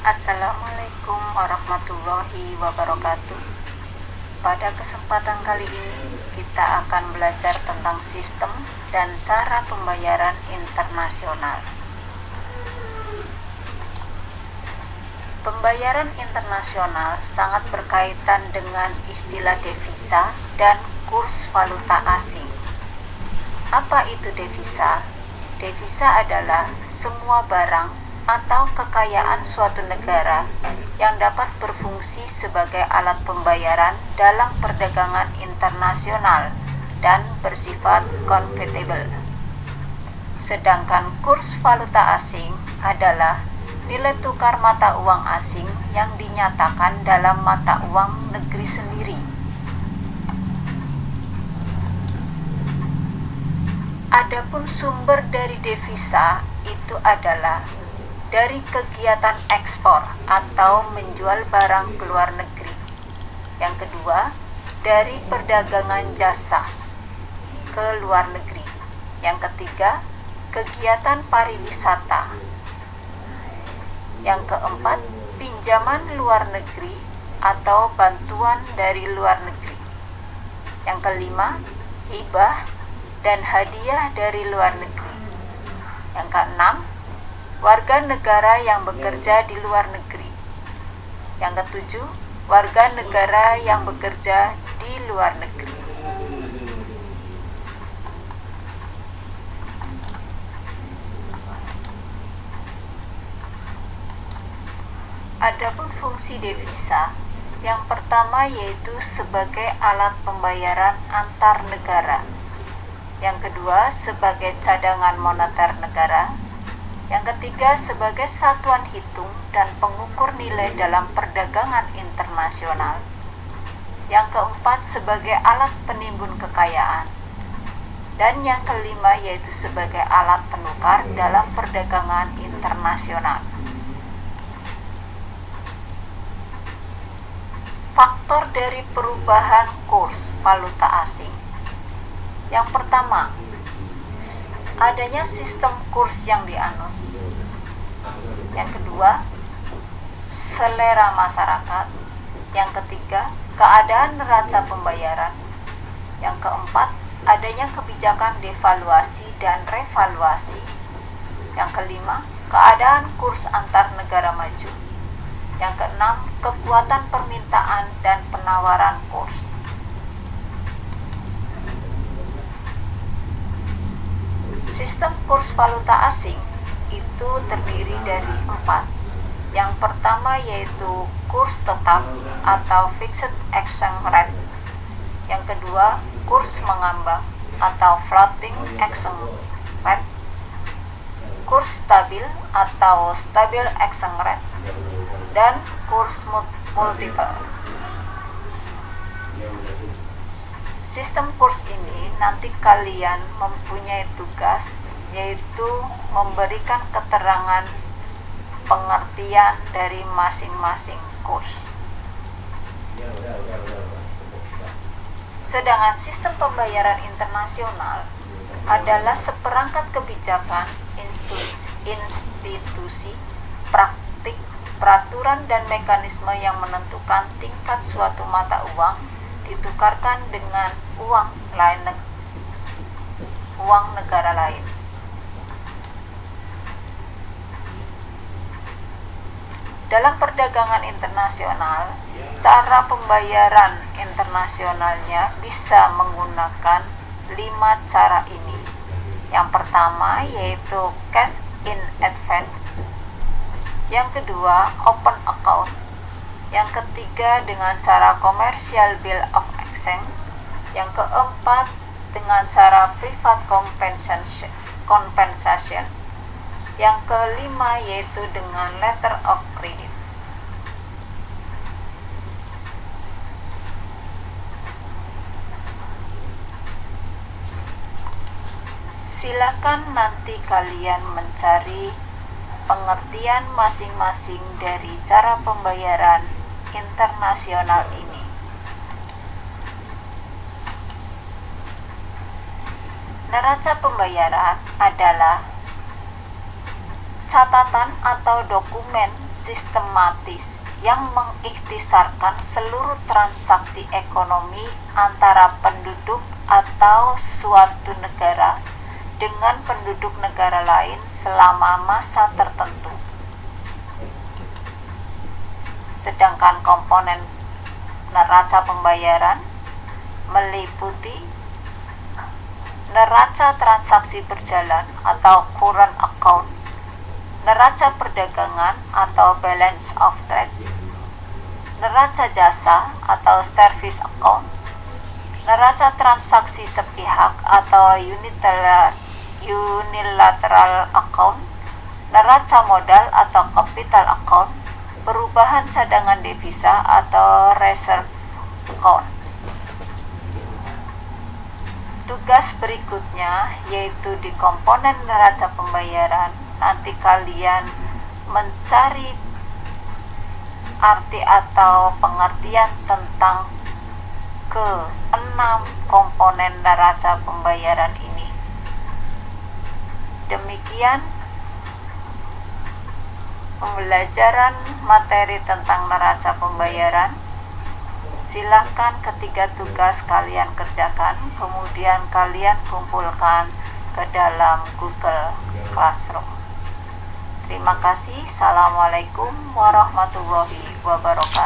Assalamualaikum warahmatullahi wabarakatuh. Pada kesempatan kali ini kita akan belajar tentang sistem dan cara pembayaran internasional. Pembayaran internasional sangat berkaitan dengan istilah devisa dan kurs valuta asing. Apa itu devisa? Devisa adalah semua barang atau kekayaan suatu negara yang dapat berfungsi sebagai alat pembayaran dalam perdagangan internasional dan bersifat convertible. Sedangkan kurs valuta asing adalah nilai tukar mata uang asing yang dinyatakan dalam mata uang negeri sendiri. Adapun sumber dari devisa itu adalah dari kegiatan ekspor atau menjual barang ke luar negeri. Yang kedua, dari perdagangan jasa ke luar negeri. Yang ketiga, kegiatan pariwisata. Yang keempat, pinjaman luar negeri atau bantuan dari luar negeri. Yang kelima, hibah dan hadiah dari luar negeri. Yang keenam, warga negara yang bekerja di luar negeri. Yang ketujuh, warga negara yang bekerja di luar negeri. Adapun fungsi devisa, yang pertama yaitu sebagai alat pembayaran antar negara. Yang kedua, sebagai cadangan moneter negara. Yang ketiga, sebagai satuan hitung dan pengukur nilai dalam perdagangan internasional. Yang keempat, sebagai alat penimbun kekayaan. Dan yang kelima, yaitu sebagai alat penukar dalam perdagangan internasional. Faktor dari perubahan kurs valuta asing. Yang pertama, adanya sistem kurs yang dianut. Yang kedua, selera masyarakat. Yang ketiga, keadaan neraca pembayaran. Yang keempat, adanya kebijakan devaluasi dan revaluasi. Yang kelima, keadaan kurs antar negara maju. Yang keenam, kekuatan permintaan dan penawaran kurs. Sistem kurs valuta asing itu terdiri dari 4. Yang pertama yaitu kurs tetap atau fixed exchange rate. Yang kedua, kurs mengambang atau floating exchange rate. Kurs stabil atau stabil exchange rate. Dan kurs multiple. Sistem kurs ini nanti kalian mempunyai tugas yaitu memberikan keterangan pengertian dari masing-masing kurs. Sedangkan sistem pembayaran internasional adalah seperangkat kebijakan, institusi, praktik, peraturan dan mekanisme yang menentukan tingkat suatu mata uang ditukarkan dengan uang negara lain. Dalam perdagangan internasional, cara pembayaran internasionalnya bisa menggunakan 5 cara ini. Yang pertama yaitu cash in advance. Yang kedua, open account. Yang ketiga dengan cara commercial bill of exchange. Yang keempat dengan cara private compensation. Yang kelima yaitu dengan letter of credit. Silakan nanti kalian mencari pengertian masing-masing dari cara pembayaran internasional ini. Neraca pembayaran adalah catatan atau dokumen sistematis yang mengikhtisarkan seluruh transaksi ekonomi antara penduduk atau suatu negara dengan penduduk negara lain selama masa tertentu. Sedangkan komponen neraca pembayaran meliputi neraca transaksi berjalan atau current account, neraca perdagangan atau balance of trade, neraca jasa atau service account, neraca transaksi sepihak atau unilateral account, neraca modal atau capital account, perubahan cadangan devisa atau reserve account. Tugas berikutnya yaitu di komponen neraca pembayaran, nanti kalian mencari arti atau pengertian tentang ke-6 komponen neraca pembayaran ini. Demikian pembelajaran materi tentang neraca pembayaran. Silakan ketiga tugas kalian kerjakan, kemudian kalian kumpulkan ke dalam Google Classroom. Terima kasih. Assalamualaikum warahmatullahi wabarakatuh.